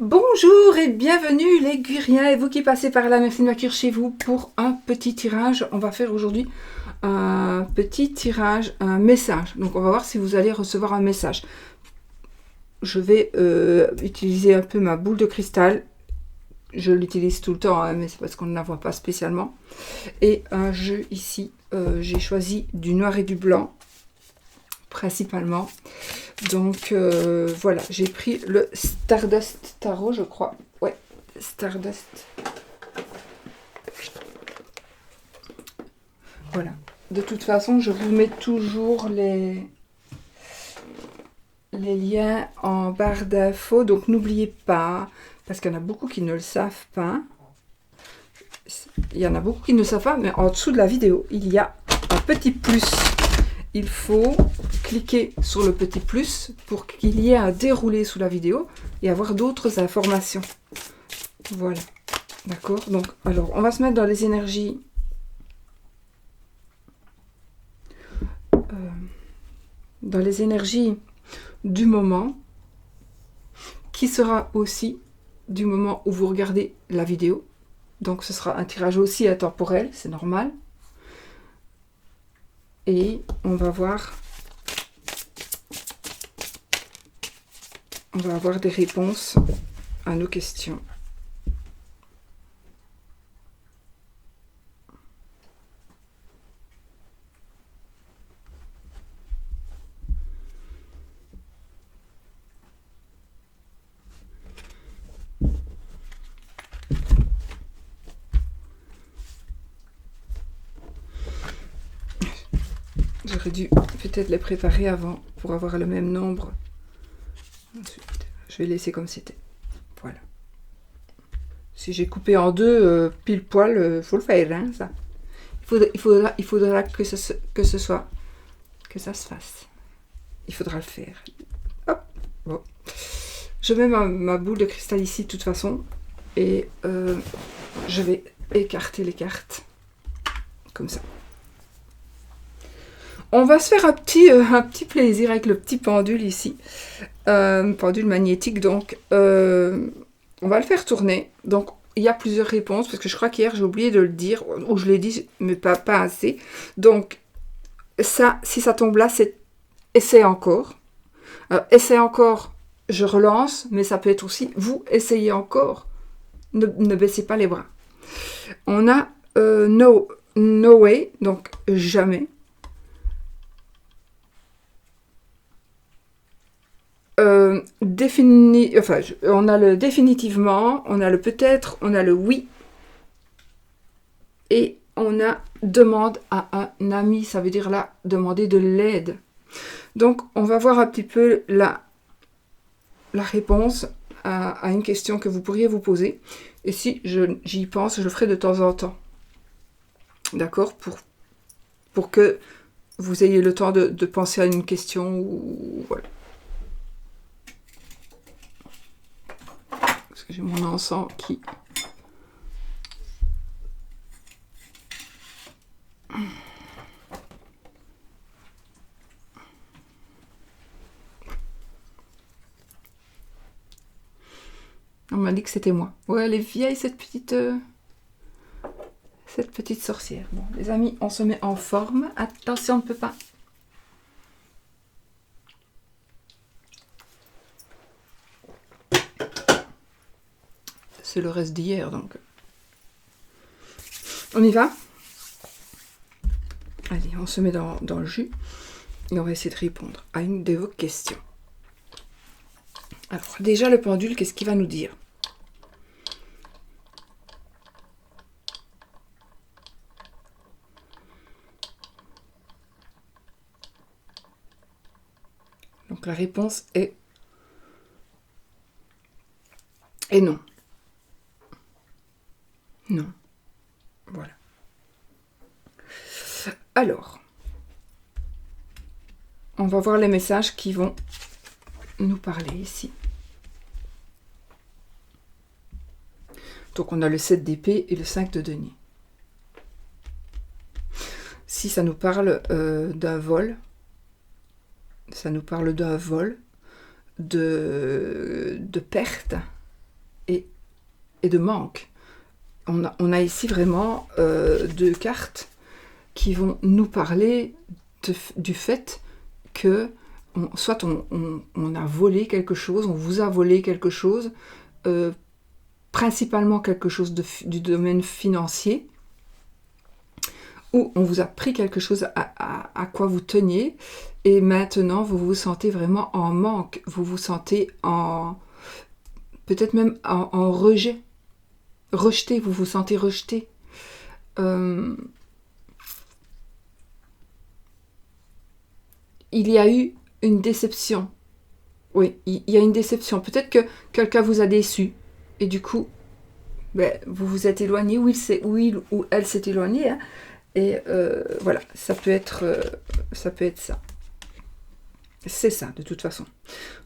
Bonjour et bienvenue les Guriens et vous qui passez par là, merci de m'accueillir chez vous pour un petit tirage. On va faire aujourd'hui un petit tirage, un message. Donc on va voir si vous allez recevoir un message. Je vais utiliser un peu ma boule de cristal. Je l'utilise tout le temps, hein, mais c'est parce qu'on ne la voit pas spécialement. Et un jeu ici, j'ai choisi du noir et du blanc, principalement. Donc voilà, j'ai pris le Stardust Tarot, je crois. Ouais, Stardust. Voilà. De toute façon, je vous mets toujours les liens en barre d'infos. Donc n'oubliez pas, parce qu'il y en a beaucoup qui ne le savent pas. Il y en a beaucoup qui ne le savent pas, mais en dessous de la vidéo, il y a un petit plus. Il faut cliquer sur le petit plus pour qu'il y ait un déroulé sous la vidéo et avoir d'autres informations. Voilà. D'accord. Donc, alors, on va se mettre dans les énergies. Dans les énergies du moment, qui sera aussi du moment où vous regardez la vidéo. Donc, ce sera un tirage aussi intemporel, c'est normal. Et on va voir. On va avoir des réponses à nos questions. J'aurais dû peut-être les préparer avant pour avoir le même nombre. Ensuite, je vais laisser comme c'était. Voilà. Si j'ai coupé en deux, pile poil, faut le faire, hein, ça. Il faudra que ce soit, que ça se fasse. Il faudra le faire. Hop, bon. Je mets ma boule de cristal ici de toute façon. Et je vais écarter les cartes. Comme ça. On va se faire un petit plaisir avec le petit pendule ici. Pendule magnétique, donc on va le faire tourner. Donc il y a plusieurs réponses, parce que je crois qu'hier j'ai oublié de le dire, ou je l'ai dit, mais pas assez. Donc ça, si ça tombe là, c'est essaye encore. Essaye encore, je relance, mais ça peut être aussi, vous essayez encore. Ne baissez pas les bras. On a no way, donc jamais. On a le définitivement, on a le peut-être, on a le oui, et on a demande à un ami, ça veut dire là, demander de l'aide. Donc, on va voir un petit peu la réponse à une question que vous pourriez vous poser. Et si j'y pense, je le ferai de temps en temps. D'accord, pour que vous ayez le temps de penser à une question, ou voilà. Parce que j'ai mon encens qui... On m'a dit que c'était moi. Ouais, elle est vieille, cette petite sorcière. Bon, les amis, on se met en forme. Attention, on ne peut pas... C'est le reste d'hier, donc... On y va? Allez, on se met dans le jus. Et on va essayer de répondre à une de vos questions. Alors, déjà, le pendule, qu'est-ce qu'il va nous dire? Donc, la réponse est non. Non. Voilà. Alors, on va voir les messages qui vont nous parler ici. Donc, on a le 7 d'épée et le 5 de denier. Si ça nous parle d'un vol, ça nous parle d'un vol, de perte, et de manque. On a ici vraiment deux cartes qui vont nous parler du fait que soit on a volé quelque chose, on vous a volé quelque chose, principalement quelque chose du domaine financier, ou on vous a pris quelque chose à quoi vous teniez, et maintenant vous vous sentez vraiment en manque, vous vous sentez peut-être même en rejeté, vous vous sentez rejeté. Il y a eu une déception. Oui, il y a une déception. Peut-être que quelqu'un vous a déçu. Et du coup, vous vous êtes éloigné, ou il ou elle s'est éloignée. Hein. Et voilà, ça peut être ça. C'est ça, de toute façon.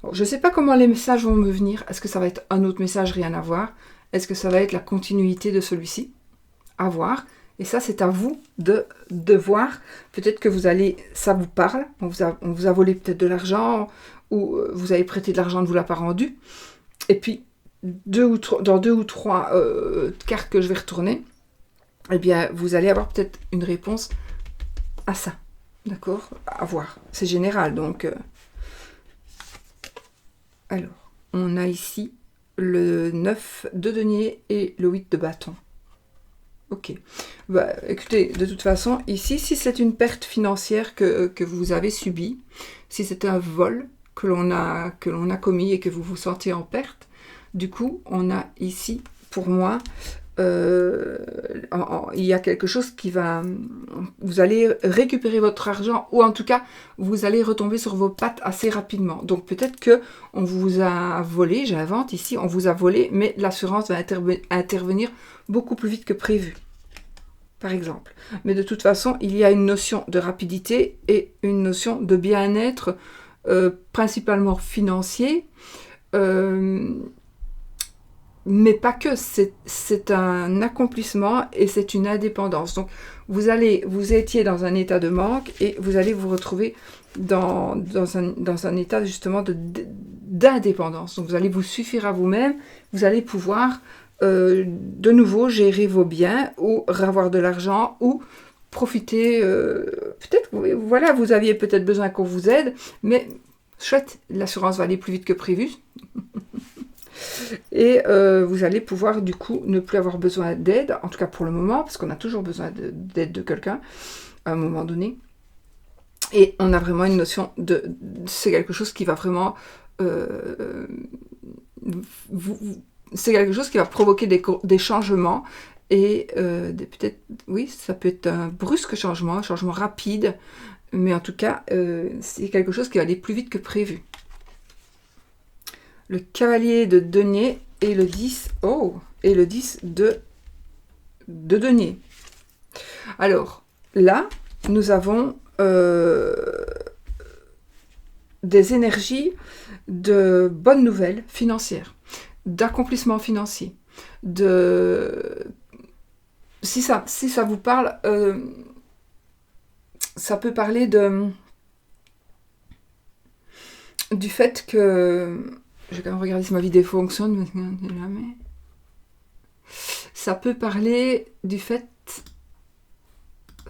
Alors, je ne sais pas comment les messages vont me venir. Est-ce que ça va être un autre message, rien à voir? Est-ce que ça va être la continuité de celui-ci? À voir. Et ça, c'est à vous de voir. Peut-être que ça vous parle. On vous a volé peut-être de l'argent, ou vous avez prêté de l'argent, ne vous l'a pas rendu. Et puis, dans deux ou trois cartes que je vais retourner, eh bien, vous allez avoir peut-être une réponse à ça. D'accord? À voir. C'est général, donc. Alors, on a ici le 9 de denier et le 8 de bâton. Ok. Écoutez, de toute façon, ici, si c'est une perte financière que vous avez subie, si c'est un vol que l'on a commis et que vous vous sentez en perte, du coup, on a ici, pour moi, il y a quelque chose qui va... Vous allez récupérer votre argent, ou en tout cas, vous allez retomber sur vos pattes assez rapidement. Donc peut-être que on vous a volé, j'invente ici, on vous a volé, mais l'assurance va intervenir beaucoup plus vite que prévu, par exemple. Mais de toute façon, il y a une notion de rapidité et une notion de bien-être, principalement financier, mais pas que, c'est un accomplissement et c'est une indépendance. Donc, vous étiez dans un état de manque et vous allez vous retrouver dans un état justement d'indépendance. Donc, vous allez vous suffire à vous-même, vous allez pouvoir de nouveau gérer vos biens ou avoir de l'argent ou profiter, peut-être, voilà, vous aviez peut-être besoin qu'on vous aide, mais chouette, l'assurance va aller plus vite que prévu. Et vous allez pouvoir du coup ne plus avoir besoin d'aide, en tout cas pour le moment, parce qu'on a toujours besoin d'aide de quelqu'un à un moment donné. Et on a vraiment une notion c'est quelque chose qui va vraiment... c'est quelque chose qui va provoquer des changements. Et peut-être, oui, ça peut être un brusque changement, un changement rapide. Mais en tout cas, c'est quelque chose qui va aller plus vite que prévu. Le cavalier de denier et le 10, et le 10 de denier. Alors, là, nous avons des énergies de bonnes nouvelles financières, d'accomplissement financier, si ça vous parle, ça peut parler du fait que... Je vais quand même regarder si ma vidéo fonctionne. Ça peut parler du fait...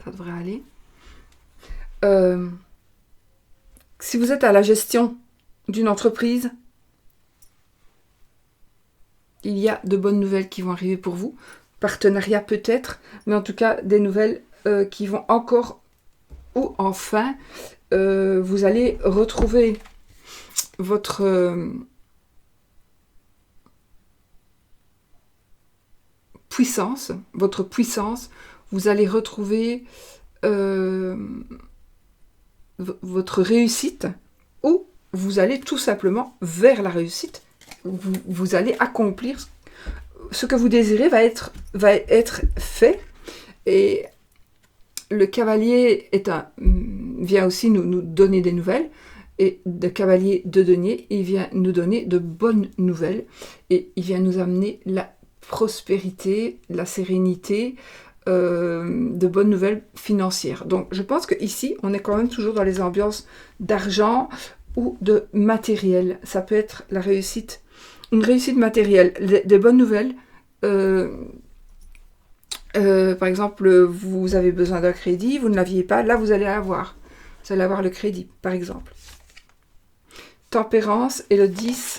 Ça devrait aller. Si vous êtes à la gestion d'une entreprise, il y a de bonnes nouvelles qui vont arriver pour vous. Partenariat peut-être, mais en tout cas des nouvelles qui vont encore... Ou enfin, vous allez retrouver votre... votre puissance, vous allez retrouver votre réussite, ou vous allez tout simplement vers la réussite, vous allez accomplir ce que vous désirez, va être fait. Et le cavalier vient aussi nous donner des nouvelles, et le cavalier de denier, il vient nous donner de bonnes nouvelles, et il vient nous amener la prospérité, la sérénité, de bonnes nouvelles financières. Donc je pense qu'ici, on est quand même toujours dans les ambiances d'argent ou de matériel. Ça peut être la réussite, une réussite matérielle, des bonnes nouvelles par exemple, vous avez besoin d'un crédit, vous ne l'aviez pas, là vous allez avoir. Vous allez avoir le crédit, par exemple. Tempérance et le 10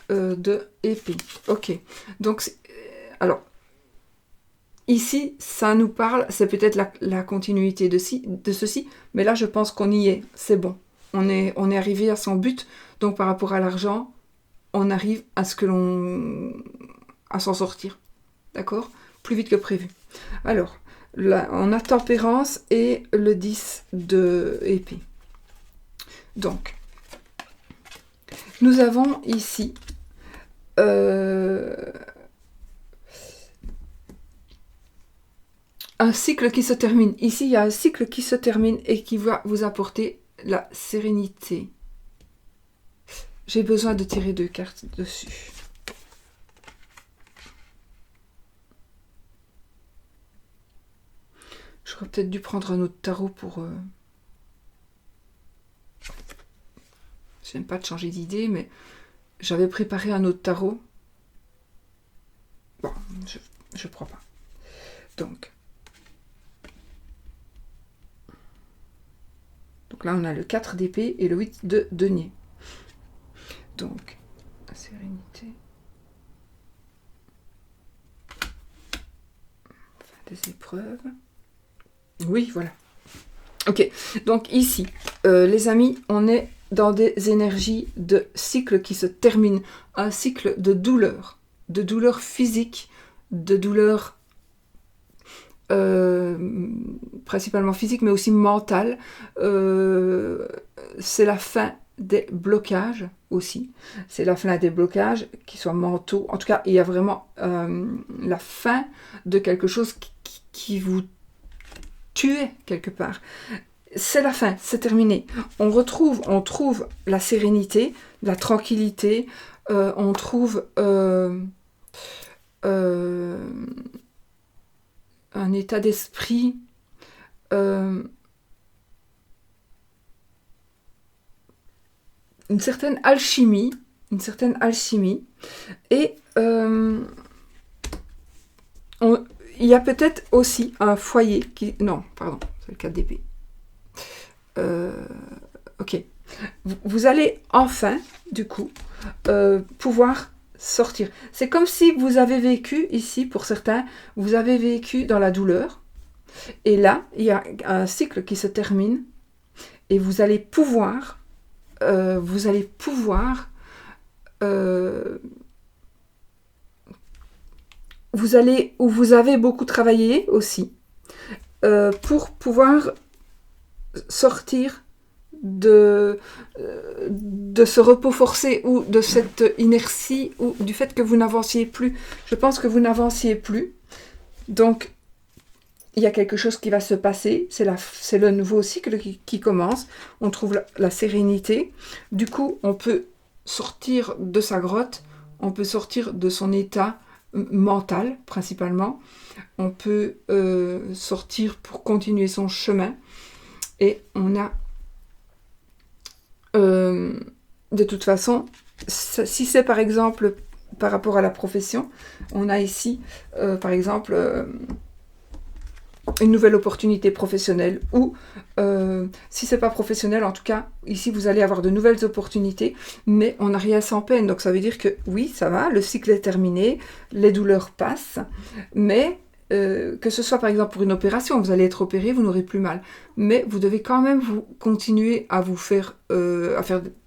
de épée. Ok. Donc, alors, ici, ça nous parle, c'est peut-être la continuité de ceci, mais là, je pense qu'on y est. C'est bon. On est arrivé à son but. Donc, par rapport à l'argent, on arrive à s'en sortir. D'accord? Plus vite que prévu. Alors, là, on a tempérance et le 10 de épée. Donc, nous avons ici un cycle qui se termine. Ici, il y a un cycle qui se termine et qui va vous apporter la sérénité. J'ai besoin de tirer 2 cartes dessus. J'aurais peut-être dû prendre un autre tarot pour... J'aime pas de changer d'idée, mais j'avais préparé un autre tarot. Bon, je crois pas. Donc là, on a le 4 d'épée et le 8 de denier. Donc, la sérénité. Fin des épreuves. Oui, voilà. Ok, donc ici, les amis, on est dans des énergies de cycle qui se terminent. Un cycle de douleur physique, de douleur principalement physique, mais aussi mentale. C'est la fin des blocages aussi. C'est la fin des blocages, qui soient mentaux. En tout cas, il y a vraiment la fin de quelque chose qui vous tuait quelque part. C'est la fin, c'est terminé. On trouve la sérénité, la tranquillité, on trouve un état d'esprit une certaine alchimie, et il y a peut-être aussi un foyer qui... Non, pardon, c'est le 4 d'épée. Ok. Vous allez enfin, du coup, pouvoir sortir. C'est comme si vous avez vécu, ici, pour certains, vous avez vécu dans la douleur. Et là, il y a un cycle qui se termine. Et vous allez pouvoir... vous avez beaucoup travaillé aussi pour pouvoir sortir de ce repos forcé ou de cette inertie ou du fait que vous n'avanciez plus. Je pense que vous n'avanciez plus. Donc, il y a quelque chose qui va se passer. C'est le nouveau cycle qui commence. On trouve la sérénité. Du coup, on peut sortir de sa grotte. On peut sortir de son état mental, principalement. On peut sortir pour continuer son chemin. Et on a... de toute façon, si c'est par exemple par rapport à la profession, on a ici, par exemple... une nouvelle opportunité professionnelle ou si c'est pas professionnel, en tout cas ici vous allez avoir de nouvelles opportunités, mais on n'a rien sans peine. Donc ça veut dire que oui, ça va, le cycle est terminé, les douleurs passent, mais que ce soit par exemple pour une opération, vous allez être opéré, vous n'aurez plus mal, mais vous devez quand même vous continuer à vous faire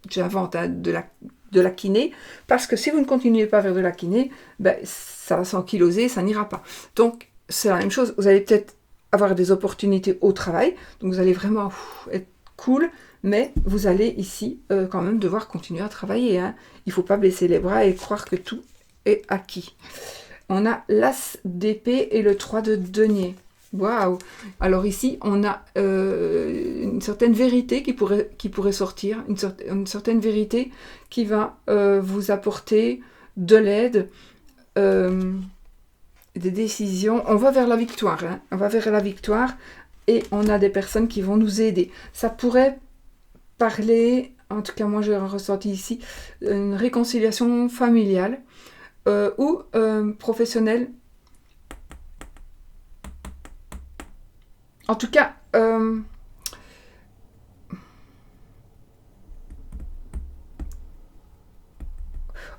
j'invente de la kiné, parce que si vous ne continuez pas à faire de la kiné, ben, ça va s'ankyloser, ça n'ira pas. Donc c'est la même chose, vous allez peut-être avoir des opportunités au travail, donc vous allez vraiment être cool, mais vous allez ici quand même devoir continuer à travailler, hein. Il ne faut pas baisser les bras et croire que tout est acquis. On a l'As d'épée et le 3 de denier. Waouh! Alors ici, on a une certaine vérité qui pourrait sortir, une certaine vérité qui va vous apporter de l'aide, des décisions. On va vers la victoire, hein. On va vers la victoire et on a des personnes qui vont nous aider. Ça pourrait parler, en tout cas moi j'ai ressenti ici, une réconciliation familiale ou professionnel. En tout cas,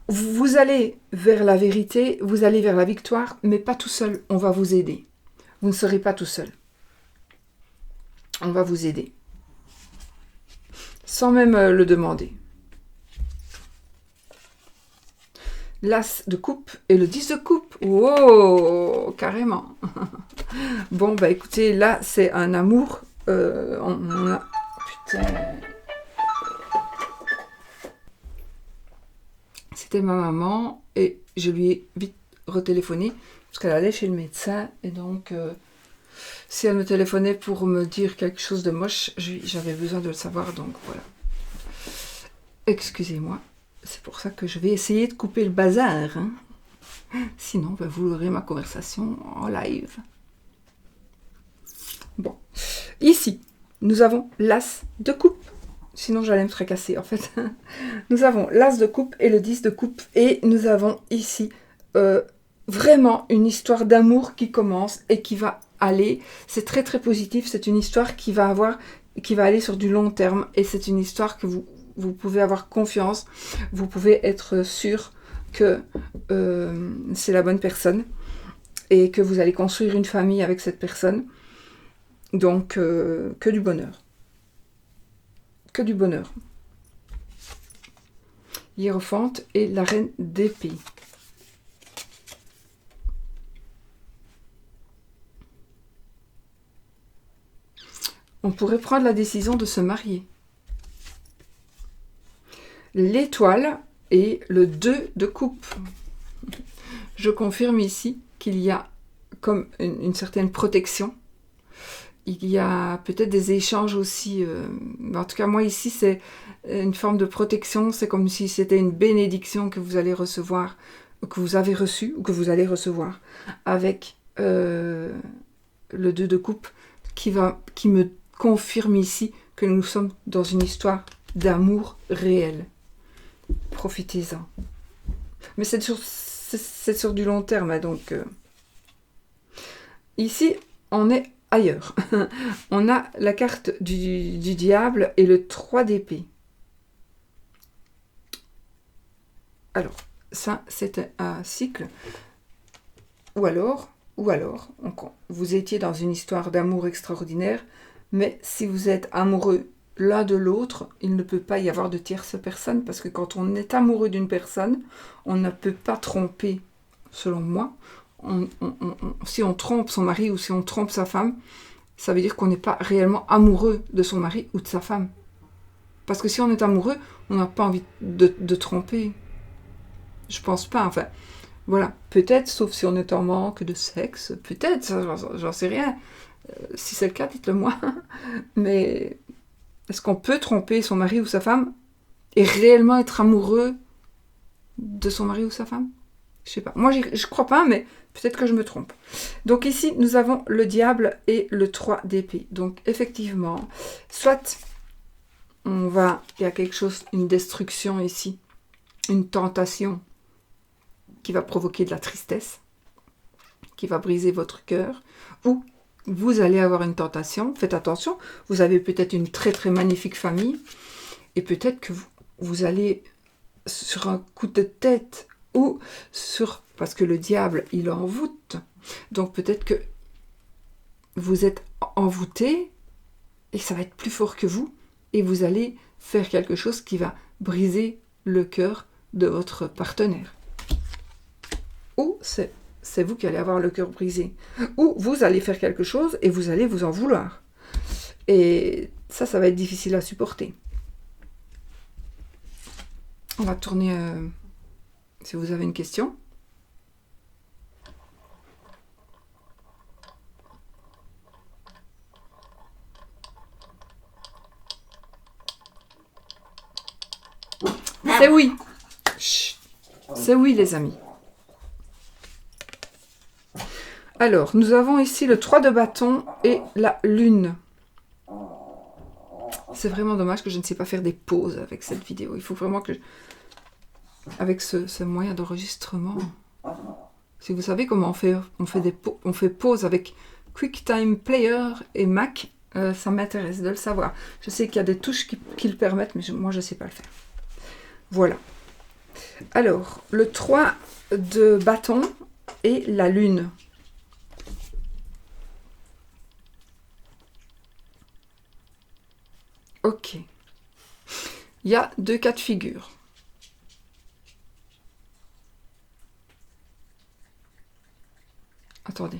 vous allez vers la vérité, vous allez vers la victoire, mais pas tout seul, on va vous aider. Vous ne serez pas tout seul. On va vous aider. Sans même le demander. L'as de coupe et le 10 de coupe. Wow, carrément. Bon, bah écoutez, là, c'est un amour. Putain. C'était ma maman et je lui ai vite retéléphoné parce qu'elle allait chez le médecin et donc si elle me téléphonait pour me dire quelque chose de moche, j'avais besoin de le savoir, donc voilà. Excusez-moi, c'est pour ça que je vais essayer de couper le bazar. Hein. Sinon, ben, vous aurez ma conversation en live. Bon, ici, nous avons l'as de coupe. Sinon, j'allais me tracasser, en fait. Nous avons l'as de coupe et le 10 de coupe. Et nous avons ici vraiment une histoire d'amour qui commence et qui va aller. C'est très, très positif. C'est une histoire qui va aller sur du long terme. Et c'est une histoire que vous pouvez avoir confiance. Vous pouvez être sûr que c'est la bonne personne. Et que vous allez construire une famille avec cette personne. Donc, que du bonheur. Que du bonheur. Hiérophante et la reine d'épée. On pourrait prendre la décision de se marier. L'étoile et le 2 de coupe. Je confirme ici qu'il y a comme une certaine protection. Il y a peut-être des échanges aussi. En tout cas, moi ici, c'est une forme de protection. C'est comme si c'était une bénédiction que vous allez recevoir, que vous avez reçue ou que vous allez recevoir avec le 2 de coupe qui me confirme ici que nous sommes dans une histoire d'amour réel. Profitez-en. Mais c'est sur du long terme. Hein, donc, ici, on est ailleurs. On a la carte du diable et le 3 d'épée. Alors, ça, c'est un cycle. Ou alors, vous étiez dans une histoire d'amour extraordinaire, mais si vous êtes amoureux l'un de l'autre, il ne peut pas y avoir de tierce personne, parce que quand on est amoureux d'une personne, on ne peut pas tromper, selon moi. Si on trompe son mari ou si on trompe sa femme, ça veut dire qu'on n'est pas réellement amoureux de son mari ou de sa femme. Parce que si on est amoureux, on n'a pas envie de tromper. Je pense pas, enfin. Voilà, peut-être, sauf si on est en manque de sexe, peut-être, j'en sais rien. Si c'est le cas, dites-le moi. Mais est-ce qu'on peut tromper son mari ou sa femme et réellement être amoureux de son mari ou sa femme? Je sais pas. Moi, je crois pas, mais peut-être que je me trompe. Donc ici, nous avons le diable et le 3 d'épée. Donc effectivement, soit il y a quelque chose, une destruction ici, une tentation qui va provoquer de la tristesse, qui va briser votre cœur, ou vous allez avoir une tentation. Faites attention, vous avez peut-être une très très magnifique famille, et peut-être que vous allez sur un coup de tête, ou parce que le diable, il envoûte. Donc peut-être que vous êtes envoûté, et ça va être plus fort que vous, et vous allez faire quelque chose qui va briser le cœur de votre partenaire. Ou c'est vous qui allez avoir le cœur brisé. Ou vous allez faire quelque chose et vous allez vous en vouloir. Et ça va être difficile à supporter. On va tourner si vous avez une question. C'est oui. Chut. C'est oui, les amis. Alors, nous avons ici le 3 de bâton et la lune. C'est vraiment dommage que je ne sais pas faire des pauses avec cette vidéo. Il faut vraiment que... Avec ce moyen d'enregistrement, Si vous savez comment on fait pause avec QuickTime Player et Mac, ça m'intéresse de le savoir. Je sais qu'il y a des touches qui le permettent, mais moi je ne sais pas le faire. Voilà. Alors, le 3 de bâton et la lune. Ok. Il y a 2 cas de figure. Attendez.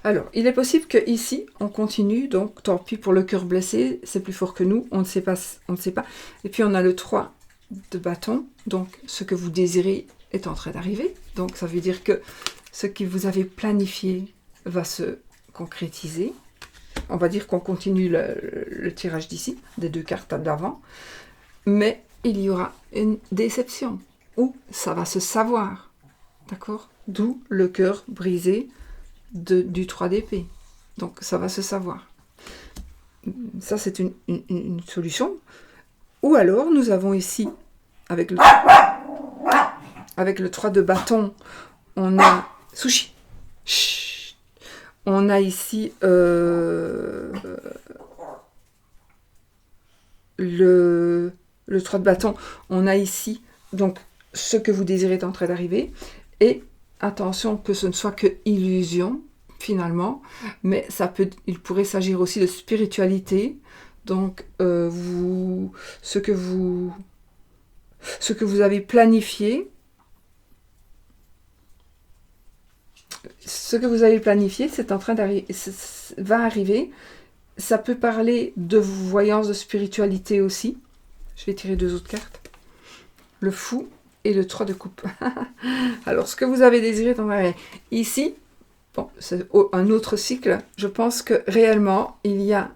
Alors, il est possible que ici on continue, donc tant pis pour le cœur blessé, c'est plus fort que nous, on ne sait pas, on ne sait pas. Et puis on a le 3 de bâton, donc ce que vous désirez est en train d'arriver. Donc ça veut dire que ce que vous avez planifié va se concrétiser. On va dire qu'on continue le tirage d'ici, des 2 cartes d'avant, mais il y aura une déception, où ça va se savoir, d'accord? D'où le cœur brisé du 3 d'épée. Donc ça va se savoir. Ça c'est une solution. Ou alors nous avons ici, avec le 3 de bâton, on a... Sushi. Chut. On a ici le 3 de bâton. On a ici donc ce que vous désirez est en train d'arriver. Et attention que ce ne soit que illusion, finalement, mais il pourrait s'agir aussi de spiritualité. Donc, ce que vous avez planifié, c'est en train d'arriver, va arriver. Ça peut parler de voyance de spiritualité aussi. Je vais tirer 2 autres cartes. Le fou et le 3 de coupe. Alors, ce que vous avez désiré est en train d'arriver. Ici, bon, c'est un autre cycle. Je pense que réellement, il y a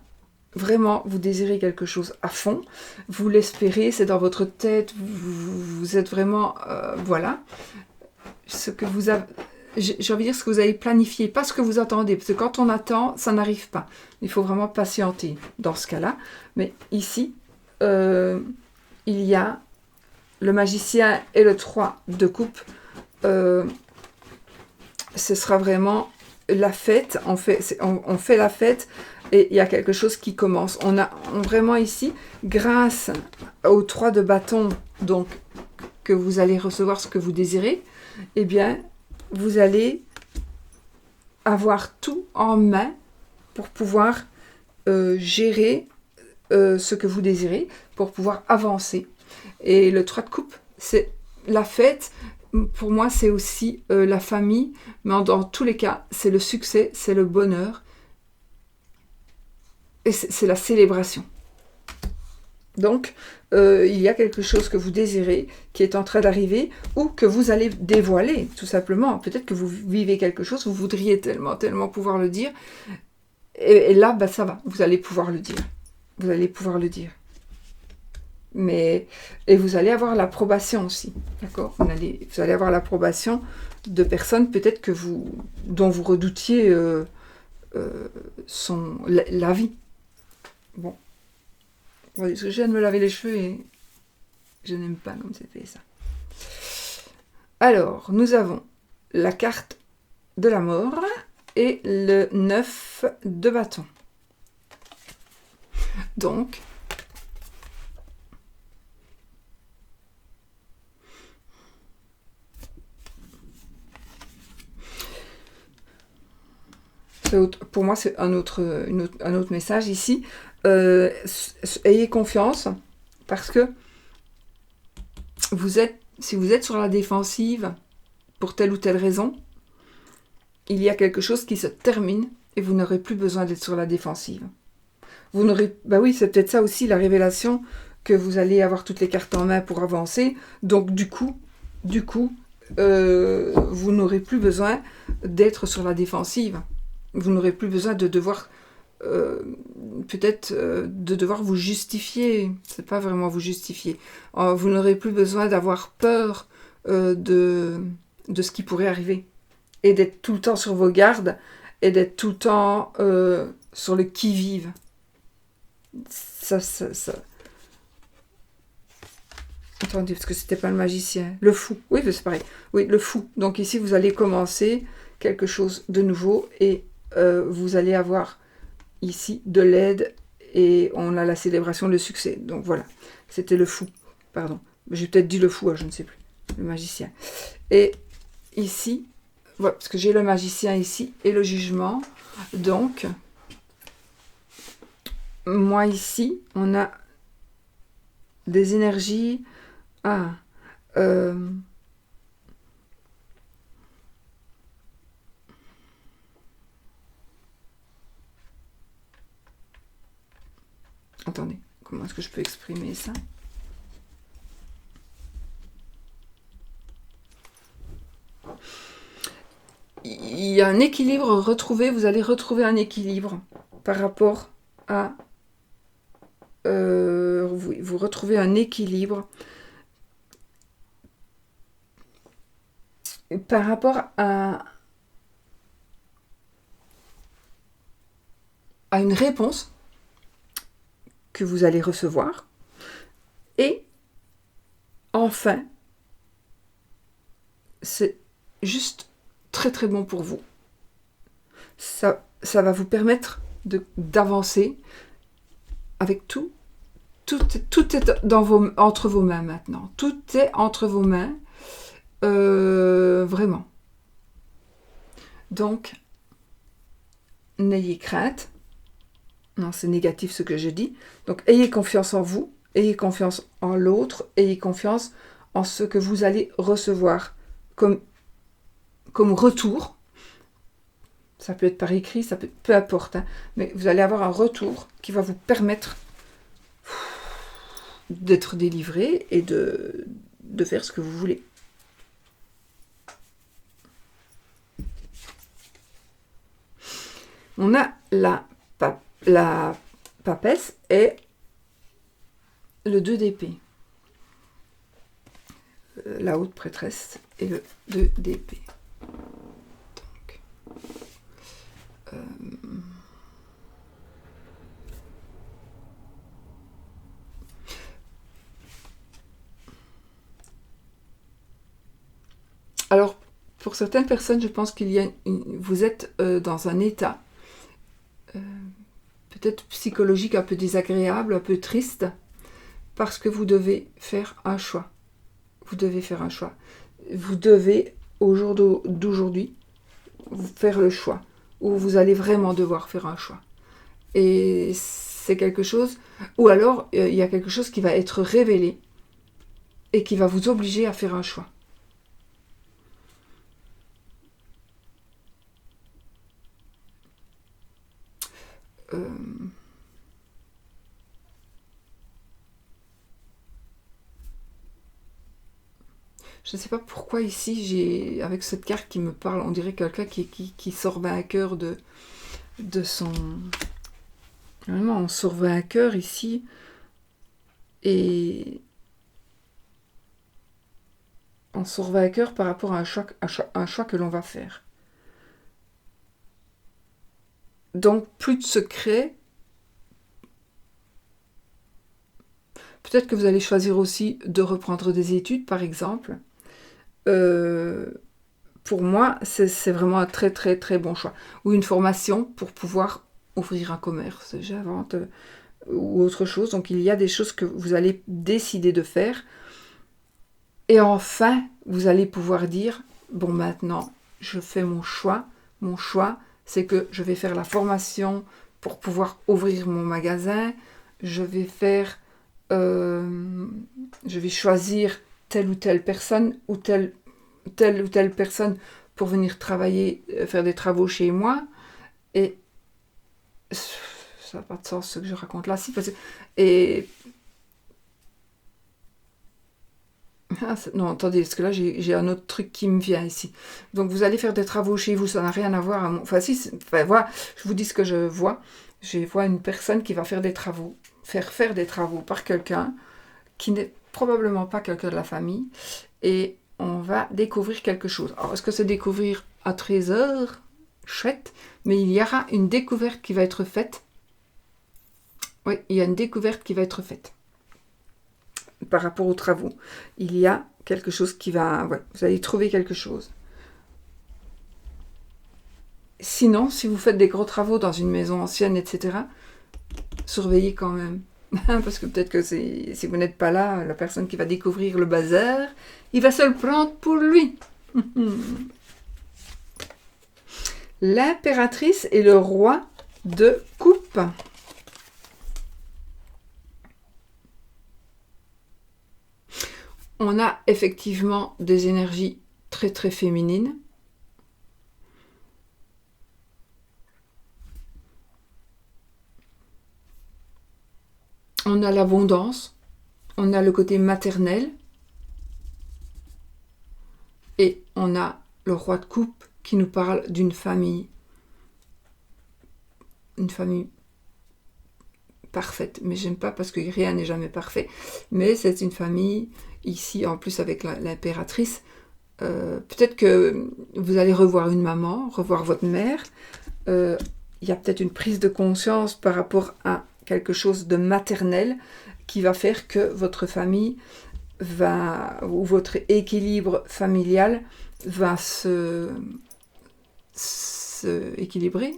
vraiment, vous désirez quelque chose à fond. Vous l'espérez, c'est dans votre tête. Vous êtes vraiment... voilà. Ce que vous avez... J'ai envie de dire ce que vous avez planifié, pas ce que vous attendez. Parce que quand on attend, ça n'arrive pas. Il faut vraiment patienter dans ce cas-là. Mais ici, il y a le magicien et le 3 de coupe. Ce sera vraiment la fête. On fait la fête et il y a quelque chose qui commence. On vraiment ici, grâce au 3 de bâton, donc que vous allez recevoir ce que vous désirez, eh bien, vous allez avoir tout en main pour pouvoir gérer ce que vous désirez, pour pouvoir avancer. Et le 3 de coupe, c'est la fête. Pour moi, c'est aussi la famille, mais dans tous les cas, c'est le succès, c'est le bonheur, et c'est la célébration. Donc, il y a quelque chose que vous désirez, qui est en train d'arriver, ou que vous allez dévoiler, tout simplement. Peut-être que vous vivez quelque chose, vous voudriez tellement pouvoir le dire, et là, ben, ça va, vous allez pouvoir le dire. Vous allez pouvoir le dire. Et vous allez avoir l'approbation aussi, d'accord? Vous allez avoir l'approbation de personnes peut-être dont vous redoutiez la vie. Bon. Je viens de me laver les cheveux et je n'aime pas comme c'est fait ça. Alors, nous avons la carte de la mort et le 9 de bâton. Donc, pour moi, c'est un autre message ici. Ayez confiance parce que si vous êtes sur la défensive pour telle ou telle raison, il y a quelque chose qui se termine et vous n'aurez plus besoin d'être sur la défensive. Bah oui, c'est peut-être ça aussi la révélation, que vous allez avoir toutes les cartes en main pour avancer. Donc du coup, vous n'aurez plus besoin d'être sur la défensive. Vous n'aurez plus besoin de devoir de devoir vous justifier. C'est pas vraiment vous justifier. Vous n'aurez plus besoin d'avoir peur de ce qui pourrait arriver et d'être tout le temps sur vos gardes et d'être tout le temps sur le qui-vive. Ça. Attendez, parce que c'était pas le magicien. Le fou. Oui, c'est pareil. Oui, le fou. Donc ici, vous allez commencer quelque chose de nouveau et vous allez avoir ici de l'aide et on a la célébration, le succès. Donc voilà, c'était le fou. Pardon. J'ai peut-être dit le fou, je ne sais plus. Le magicien. Et ici, voilà, parce que j'ai le magicien ici et le jugement. Donc, moi ici, on a des énergies. Ah, attendez, comment est-ce que je peux exprimer ça? Il y a un équilibre retrouvé, vous allez retrouver un équilibre par rapport à... vous retrouvez un équilibre par rapport à une réponse que vous allez recevoir. Et enfin, c'est juste très très bon pour vous. Ça va vous permettre d'avancer avec tout. Tout est entre vos mains maintenant. Tout est entre vos mains. Vraiment. Donc, n'ayez crainte. Non, c'est négatif ce que je dis. Donc, ayez confiance en vous, ayez confiance en l'autre, ayez confiance en ce que vous allez recevoir comme retour. Ça peut être par écrit, ça peut, peu importe, hein, mais vous allez avoir un retour qui va vous permettre d'être délivré et de faire ce que vous voulez. On a la papesse et le 2 d'épée. La haute prêtresse et le 2 d'épée. Donc, alors, pour certaines personnes, je pense qu'il y a vous êtes dans un état peut-être psychologique un peu désagréable, un peu triste, parce que vous devez faire un choix. Vous devez faire un choix. Vous devez, au jour d'aujourd'hui, faire le choix, où vous allez vraiment devoir faire un choix. Et c'est quelque chose, ou alors il y a quelque chose qui va être révélé et qui va vous obliger à faire un choix. Je ne sais pas pourquoi ici, avec cette carte qui me parle, on dirait quelqu'un qui sort vainqueur de son... Vraiment, on sort vainqueur ici. Et on sort vainqueur par rapport à un choix que l'on va faire. Donc, plus de secrets. Peut-être que vous allez choisir aussi de reprendre des études, par exemple. Pour moi, c'est vraiment un très très très bon choix. Ou une formation pour pouvoir ouvrir un commerce, j'invente, ou autre chose. Donc il y a des choses que vous allez décider de faire. Et enfin, vous allez pouvoir dire, bon maintenant, je fais mon choix. Mon choix, c'est que je vais faire la formation pour pouvoir ouvrir mon magasin. Je vais faire... je vais choisir telle ou telle personne ou telle ou telle personne pour venir travailler, faire des travaux chez moi. Et ça n'a pas de sens ce que je raconte là. Si, parce que, et non, attendez, parce que là j'ai un autre truc qui me vient ici. Donc vous allez faire des travaux chez vous, ça n'a rien à voir. Enfin si, voilà, je vous dis ce que je vois. Je vois une personne qui va faire des travaux, faire des travaux par quelqu'un qui n'est probablement pas quelqu'un de la famille, et on va découvrir quelque chose. Alors, est-ce que c'est découvrir un trésor? Chouette, mais il y aura une découverte qui va être faite. Oui, il y a une découverte qui va être faite. par rapport aux travaux. Il y a quelque chose qui va... Ouais, vous allez trouver quelque chose. Sinon, si vous faites des gros travaux dans une maison ancienne, etc., surveillez quand même. Parce que peut-être que si vous n'êtes pas là, la personne qui va découvrir le bazar, il va se le prendre pour lui. L'impératrice et le roi de coupe. On a effectivement des énergies très très féminines. On a l'abondance, on a le côté maternel et on a le roi de coupe qui nous parle d'une famille. Une famille parfaite, mais j'aime pas parce que rien n'est jamais parfait. Mais c'est une famille, ici en plus avec l'impératrice, peut-être que vous allez revoir une maman, revoir votre mère. Il y a peut-être une prise de conscience par rapport à quelque chose de maternel qui va faire que votre famille va, ou votre équilibre familial va se équilibrer.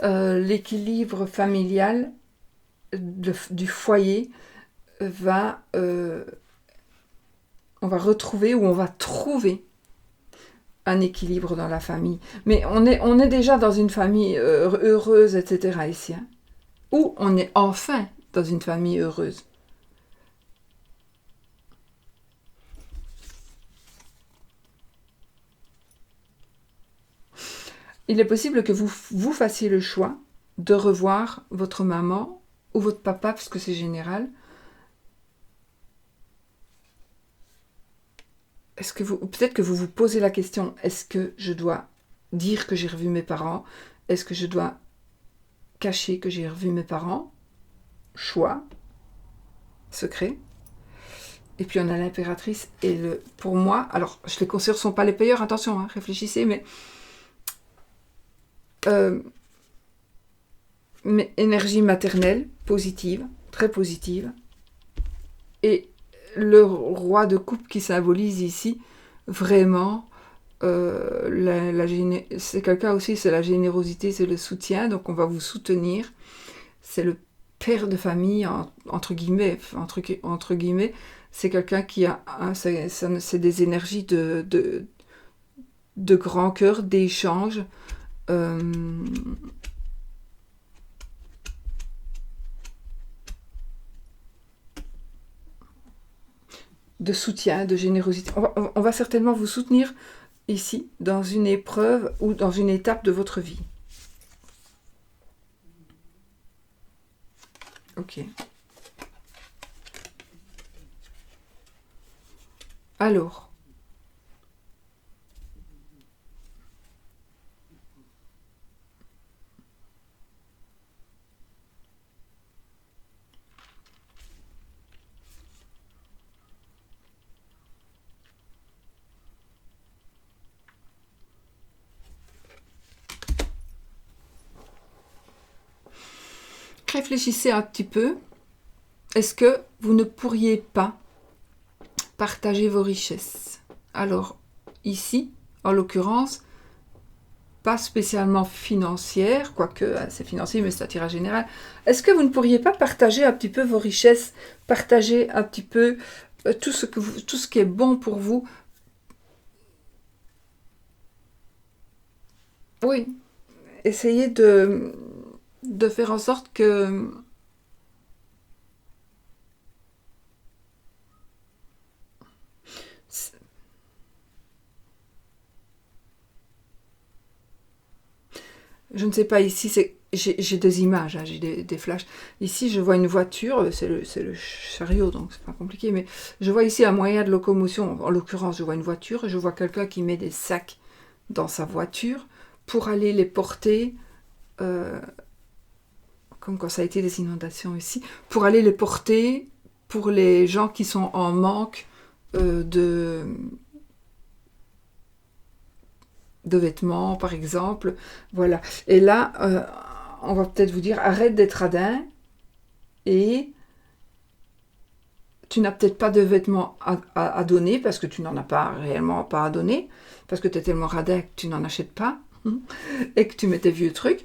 L'équilibre familial du foyer va... on va retrouver ou on va trouver un équilibre dans la famille. Mais on est déjà dans une famille heureuse, etc. ici. Hein. Ou on est enfin dans une famille heureuse. Il est possible que vous fassiez le choix de revoir votre maman ou votre papa, parce que c'est général. Peut-être que vous vous posez la question, est-ce que je dois dire que j'ai revu mes parents? Est-ce que je dois cacher que j'ai revu mes parents? Choix, secret. Et puis on a l'impératrice et pour moi, alors je les considère ne sont pas les payeurs, attention, hein, réfléchissez, mais énergie maternelle, positive, très positive, et le roi de coupe qui symbolise ici vraiment c'est quelqu'un aussi, c'est la générosité, c'est le soutien, donc on va vous soutenir. C'est le père de famille, entre guillemets, c'est quelqu'un qui a, c'est des énergies de grand cœur, d'échange, de soutien, de générosité. On va certainement vous soutenir ici, dans une épreuve ou dans une étape de votre vie. Ok. Alors, réfléchissez un petit peu. Est-ce que vous ne pourriez pas partager vos richesses? Alors, ici, en l'occurrence, pas spécialement financière, quoique c'est financier, mais c'est un tirage général. Est-ce que vous ne pourriez pas partager un petit peu vos richesses, partager un petit peu tout ce qui est bon pour vous? Oui, essayez de faire en sorte que... Je ne sais pas, ici, j'ai des images, hein, j'ai des flashs. Ici, je vois une voiture, c'est le chariot, donc c'est pas compliqué, mais je vois ici un moyen de locomotion. En l'occurrence, je vois une voiture, et je vois quelqu'un qui met des sacs dans sa voiture pour aller les porter, comme quand ça a été des inondations ici, pour aller les porter pour les gens qui sont en manque de vêtements, par exemple. Voilà. Et là, on va peut-être vous dire, arrête d'être radin et tu n'as peut-être pas de vêtements à donner parce que tu n'en as pas réellement pas à donner, parce que tu es tellement radin que tu n'en achètes pas, et que tu mets tes vieux trucs,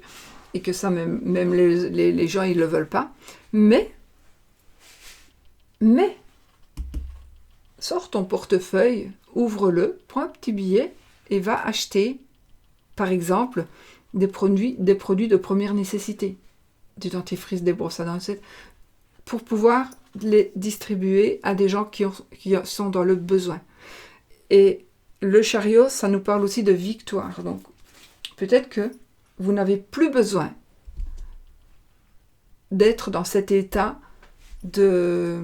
et que ça, même les gens, ils le veulent pas. Mais, sors ton portefeuille, ouvre-le, prends un petit billet, et va acheter, par exemple, des produits de première nécessité, du dentifrice, des brosses à dents, etc., pour pouvoir les distribuer à des gens qui sont dans le besoin. Et le chariot, ça nous parle aussi de victoire. Donc, peut-être que vous n'avez plus besoin d'être dans cet état de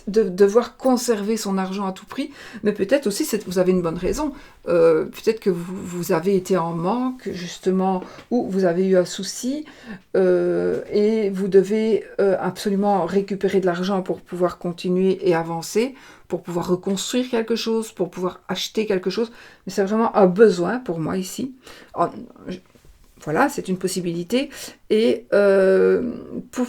devoir conserver son argent à tout prix, mais peut-être aussi, vous avez une bonne raison, peut-être que vous avez été en manque, justement, ou vous avez eu un souci, et vous devez absolument récupérer de l'argent pour pouvoir continuer et avancer, pour pouvoir reconstruire quelque chose, pour pouvoir acheter quelque chose, mais c'est vraiment un besoin pour moi ici. Voilà, c'est une possibilité. Et pour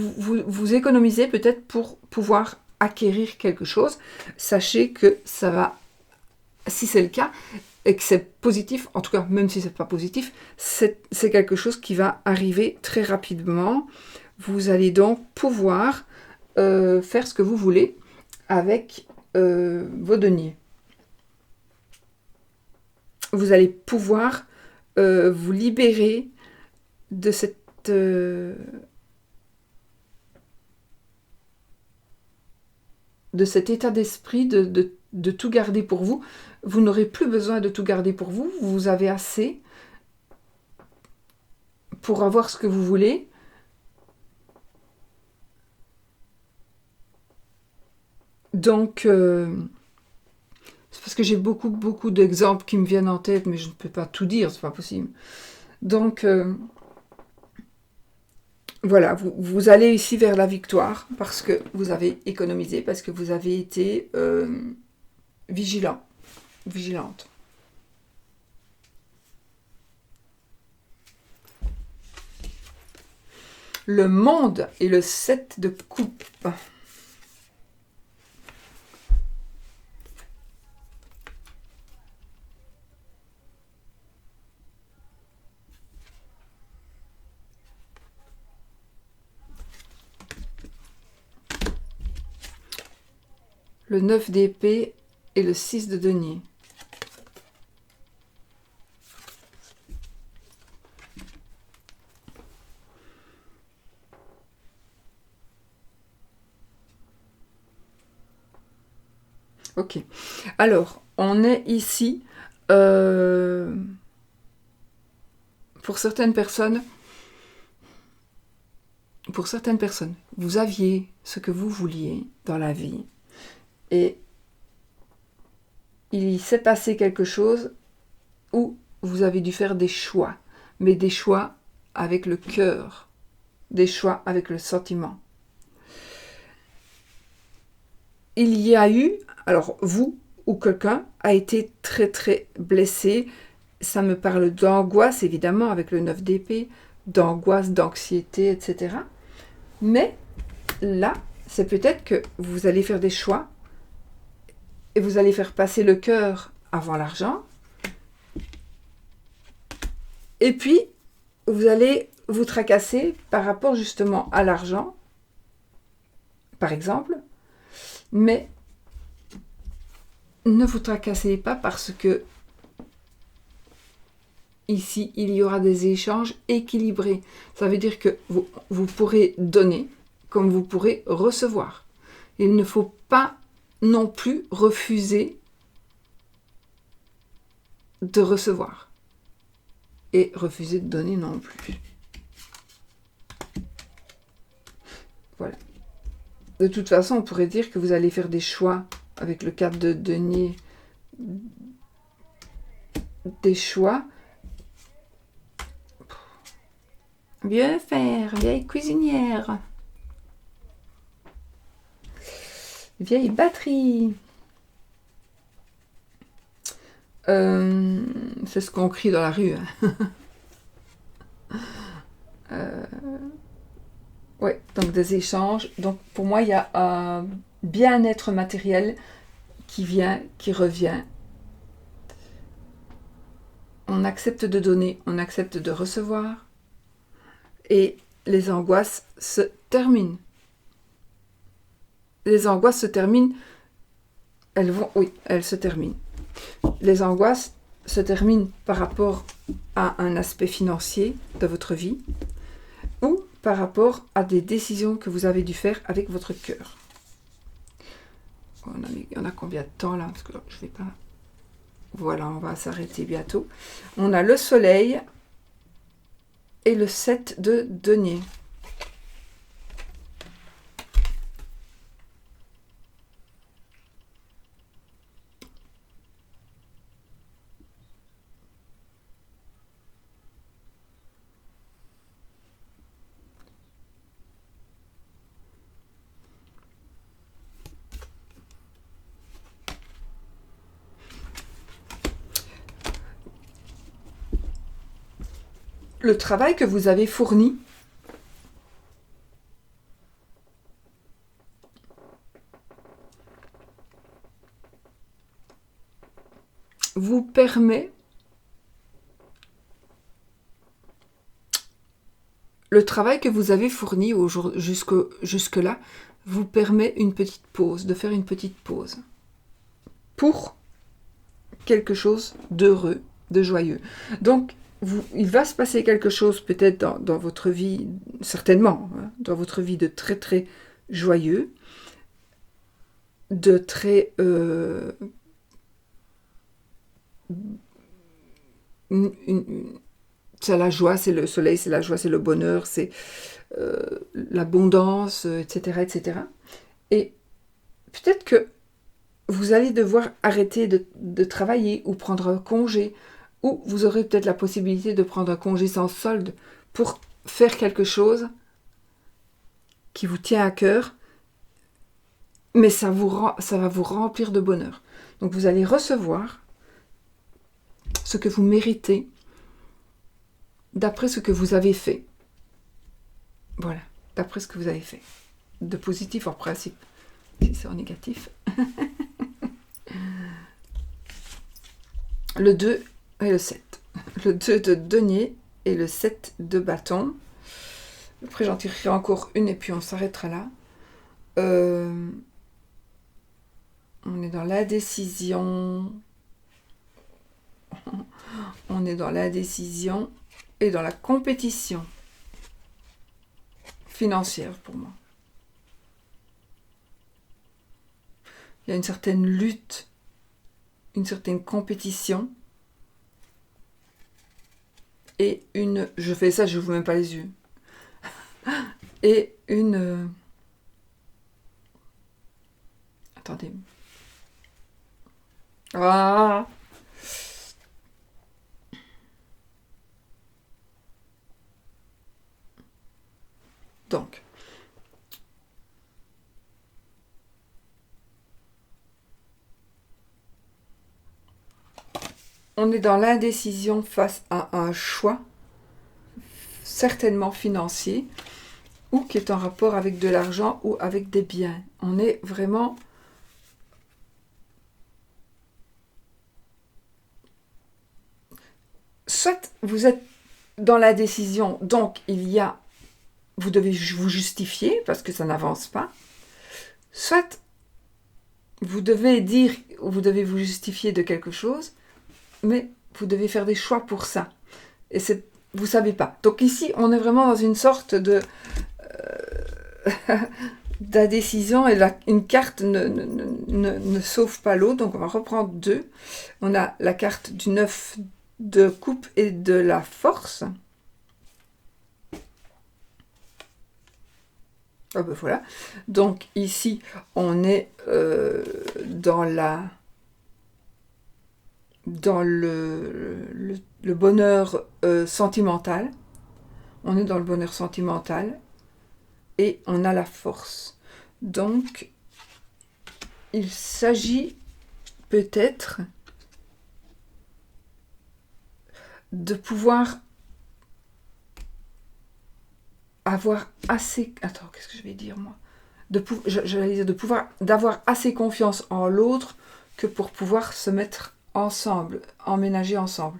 vous économiser peut-être pour pouvoir acquérir quelque chose, sachez que ça va, si c'est le cas, et que c'est positif, en tout cas, même si c'est pas positif, c'est quelque chose qui va arriver très rapidement. Vous allez donc pouvoir faire ce que vous voulez avec vos deniers. Vous allez pouvoir vous libérer de cet état d'esprit de tout garder pour vous. Vous n'aurez plus besoin de tout garder pour vous. Vous avez assez pour avoir ce que vous voulez. Donc, c'est parce que j'ai beaucoup d'exemples qui me viennent en tête, mais je ne peux pas tout dire, c'est pas possible. Donc, voilà, vous allez ici vers la victoire parce que vous avez économisé, parce que vous avez été vigilante. Le monde et le 7 de coupe. Le 9 d'épée et le 6 de denier. Ok. Alors, on est ici pour certaines personnes, vous aviez ce que vous vouliez dans la vie et il s'est passé quelque chose où vous avez dû faire des choix, mais des choix avec le cœur, des choix avec le sentiment. Il y a eu, alors vous ou quelqu'un a été très blessé, ça me parle d'angoisse évidemment avec le 9 d'épée, d'angoisse, d'anxiété, etc. Mais là, c'est peut-être que vous allez faire des choix et vous allez faire passer le cœur avant l'argent. Et puis, vous allez vous tracasser par rapport justement à l'argent, par exemple. Mais ne vous tracassez pas parce que ici, il y aura des échanges équilibrés. Ça veut dire que vous pourrez donner comme vous pourrez recevoir. Il ne faut pas non plus refuser de recevoir et refuser de donner non plus. Voilà. De toute façon, on pourrait dire que vous allez faire des choix avec le 4 de denier, des choix. Vieux fer, vieille cuisinière. Vieille batterie. C'est ce qu'on crie dans la rue. Ouais, donc des échanges. Donc pour moi, il y a un bien-être matériel qui vient, qui revient. On accepte de donner, on accepte de recevoir. Et les angoisses se terminent. Les angoisses se terminent. Elles se terminent. Les angoisses se terminent par rapport à un aspect financier de votre vie ou par rapport à des décisions que vous avez dû faire avec votre cœur. On a combien de temps là? Parce que je vais pas... Voilà, on va s'arrêter bientôt. On a le soleil et le 7 de denier. Le travail que vous avez fourni vous permet, le travail que vous avez fourni jusque-là vous permet une petite pause, de faire une petite pause pour quelque chose d'heureux, de joyeux. Donc, il va se passer quelque chose peut-être dans votre vie, certainement, hein, dans votre vie de très très joyeux, de très... c'est la joie, c'est le soleil, c'est la joie, c'est le bonheur, c'est l'abondance, etc., etc. Et peut-être que vous allez devoir arrêter de travailler ou prendre un congé, ou vous aurez peut-être la possibilité de prendre un congé sans solde pour faire quelque chose qui vous tient à cœur, mais ça va vous remplir de bonheur. Donc vous allez recevoir ce que vous méritez d'après ce que vous avez fait. Voilà, d'après ce que vous avez fait. De positif en principe, si c'est en négatif. Le 2 et le 7. Le 2 de denier et le 7 de bâton. Après, j'en tirerai encore une et puis on s'arrêtera là. On est dans l'indécision. On est dans l'indécision et dans la compétition financière pour moi. Il y a une certaine lutte, une certaine compétition et une... Je fais ça, je n'ouvre même pas les yeux. Et une... Attendez. Ah! Donc, on est dans l'indécision face à un choix, certainement financier, ou qui est en rapport avec de l'argent ou avec des biens. On est vraiment... Soit vous êtes dans la décision, donc vous devez vous justifier parce que ça n'avance pas. Soit vous devez vous justifier de quelque chose, mais vous devez faire des choix pour ça. Et vous savez pas. Donc ici, on est vraiment dans une sorte de d'indécision et une carte ne sauve pas l'autre. Donc on va reprendre deux. On a la carte du 9 de coupe et de la force. Ah ben voilà. Donc ici, on est dans le bonheur sentimental. On est dans le bonheur sentimental et on a la force. Donc, il s'agit peut-être de pouvoir avoir assez... Attends, qu'est-ce que je vais dire, moi? J'allais dire de pouvoir... D'avoir assez confiance en l'autre que pour pouvoir se mettre ensemble, emménager ensemble.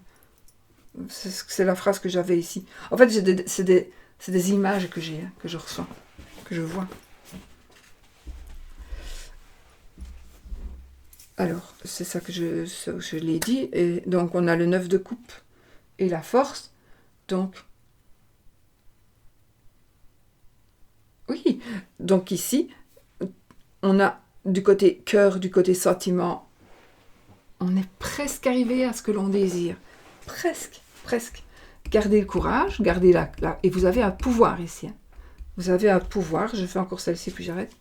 C'est la phrase que j'avais ici. En fait, c'est des images que j'ai, que je reçois, que je vois. Alors, c'est ça que je l'ai dit. Et donc, on a le 9 de coupe et la force. Donc, oui. Donc ici, on a du côté cœur, du côté sentiment. On est presque arrivé à ce que l'on désire. Presque, presque. Gardez le courage, gardez et vous avez un pouvoir ici. Hein. Vous avez un pouvoir. Je fais encore celle-ci, puis j'arrête.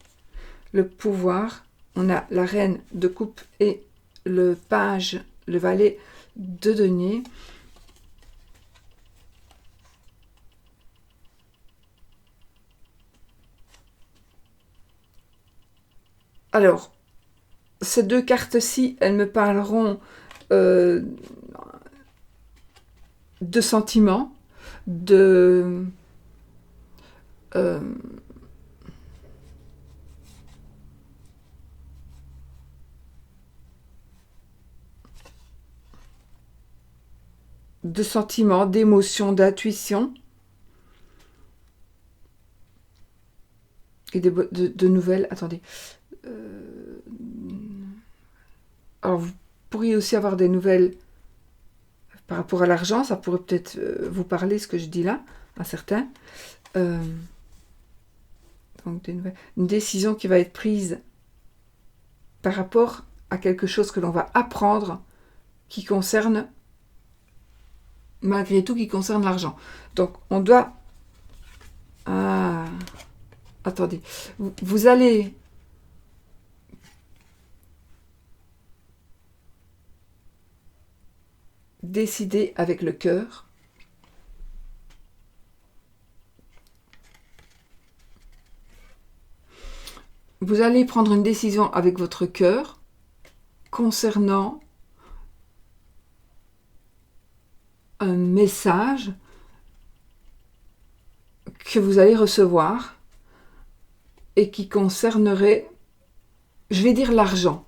Le pouvoir... On a la reine de coupe et le page, le valet de denier. Alors, ces deux cartes-ci, elles me parleront de sentiments, de... de sentiments, d'émotions, d'intuition et de nouvelles. Attendez. Alors, vous pourriez aussi avoir des nouvelles par rapport à l'argent. Ça pourrait peut-être vous parler, ce que je dis là, à certains. Donc, une décision qui va être prise par rapport à quelque chose que l'on va apprendre qui concerne malgré tout, qui concerne l'argent. Donc, on doit... Ah, attendez. Vous allez... décider avec le cœur. Vous allez prendre une décision avec votre cœur concernant un message que vous allez recevoir et qui concernerait, je vais dire l'argent.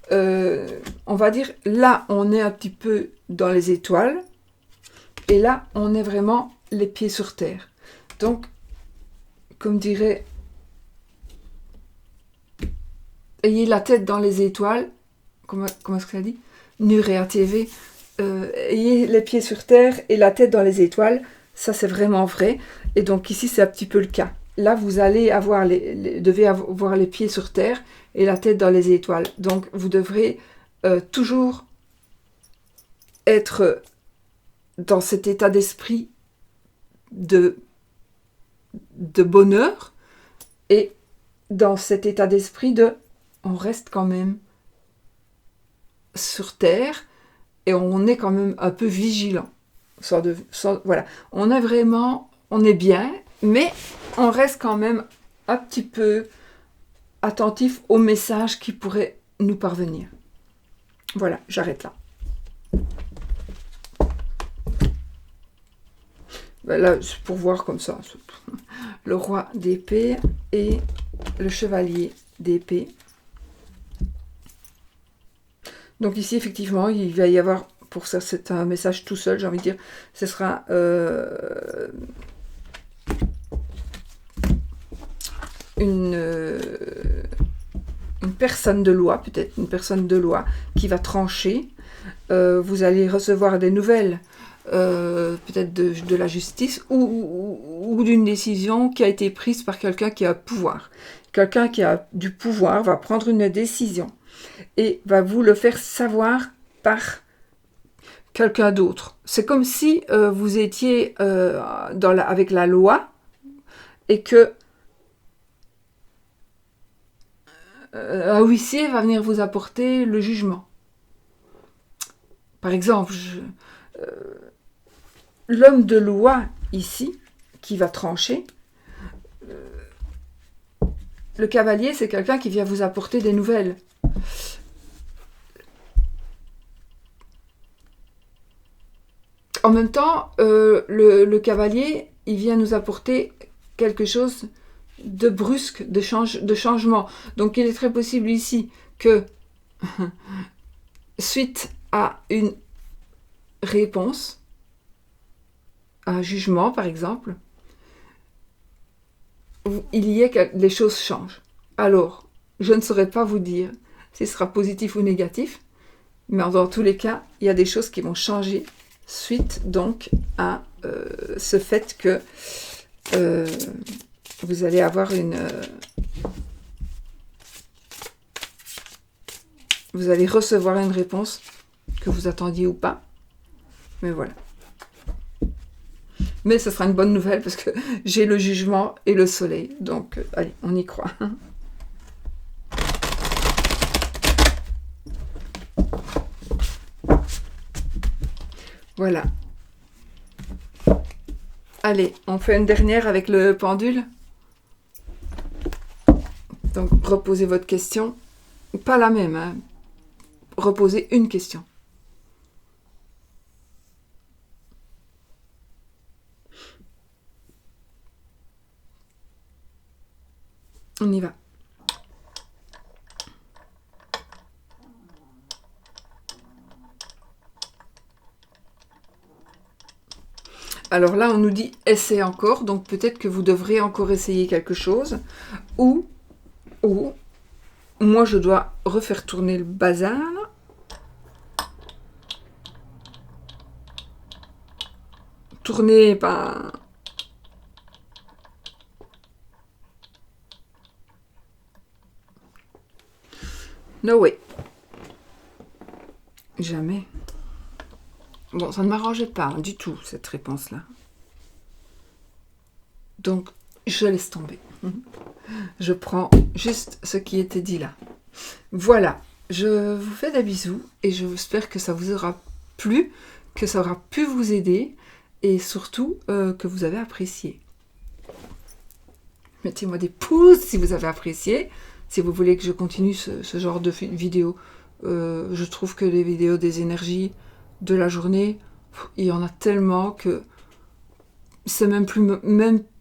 On va dire, là, on est un petit peu dans les étoiles et là, on est vraiment les pieds sur terre. Donc, comme dirait, ayez la tête dans les étoiles, comment est-ce que ça dit? Nurea TV. Ayez les pieds sur terre et la tête dans les étoiles, ça c'est vraiment vrai. Et donc ici c'est un petit peu le cas. Là vous allez avoir devez avoir les pieds sur terre et la tête dans les étoiles. Donc vous devrez toujours être dans cet état d'esprit de bonheur et dans cet état d'esprit de on reste quand même sur terre. Et on est quand même un peu vigilant. Voilà. On est bien, mais on reste quand même un petit peu attentif aux messages qui pourraient nous parvenir. Voilà, j'arrête là. Là, c'est pour voir comme ça. Le roi d'épée et le chevalier d'épée. Donc ici, effectivement, il va y avoir, pour ça, c'est un message tout seul, j'ai envie de dire, ce sera une personne de loi, peut-être une personne de loi, qui va trancher. Vous allez recevoir des nouvelles, peut-être de la justice, ou d'une décision qui a été prise par quelqu'un qui a pouvoir. Quelqu'un qui a du pouvoir va prendre une décision et va vous le faire savoir par quelqu'un d'autre. C'est comme si vous étiez avec la loi et que un huissier va venir vous apporter le jugement. Par exemple, l'homme de loi ici, qui va trancher, le cavalier, c'est quelqu'un qui vient vous apporter des nouvelles. en même temps, le cavalier, il vient nous apporter quelque chose de brusque, de changement. Donc il est très possible ici que, suite à une réponse, un jugement par exemple, il y ait que les choses changent. Alors, je ne saurais pas vous dire si ce sera positif ou négatif, mais dans tous les cas, il y a des choses qui vont changer suite donc à ce fait que vous allez avoir vous allez recevoir une réponse que vous attendiez ou pas. Mais voilà. Mais ce sera une bonne nouvelle parce que j'ai le jugement et le soleil. Donc, allez, on y croit. Voilà. Allez, on fait une dernière avec le pendule. Donc, reposez votre question. Pas la même, hein. Reposez une question. On y va. Alors là, on nous dit « essaie encore », donc peut-être que vous devrez encore essayer quelque chose. Ou moi, je dois refaire tourner le bazar, là. Tourner, pas... No way. Jamais. Bon, ça ne m'arrangeait pas du tout, cette réponse-là. Donc, je laisse tomber. Je prends juste ce qui était dit là. Voilà. Je vous fais des bisous et j'espère que ça vous aura plu, que ça aura pu vous aider et surtout que vous avez apprécié. Mettez-moi des pouces si vous avez apprécié. Si vous voulez que je continue ce genre de vidéos, je trouve que les vidéos des énergies de la journée, il y en a tellement que c'est même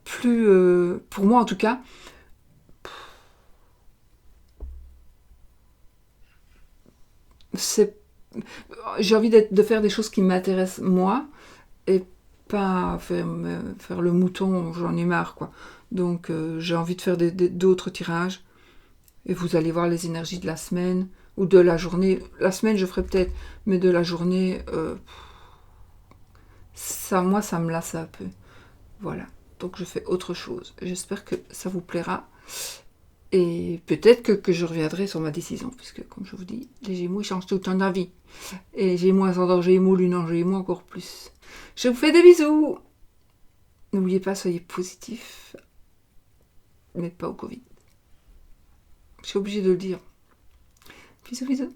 plus pour moi en tout cas, j'ai envie de faire des choses qui m'intéressent moi et pas faire le mouton, j'en ai marre quoi. Donc j'ai envie de faire d'autres tirages et vous allez voir les énergies de la semaine ou de la journée. La semaine je ferai peut-être, mais de la journée, moi ça me lasse un peu. Voilà, donc je fais autre chose. J'espère que ça vous plaira. Et peut-être que je reviendrai sur ma décision, puisque comme je vous dis, les Gémeaux ils changent tout le temps d'avis. Et Gémeaux, ascendant Gémeaux, lune en Gémeaux encore plus. Je vous fais des bisous. N'oubliez pas, soyez positifs, mais pas au Covid. Je suis obligée de le dire. Bisous, bisous.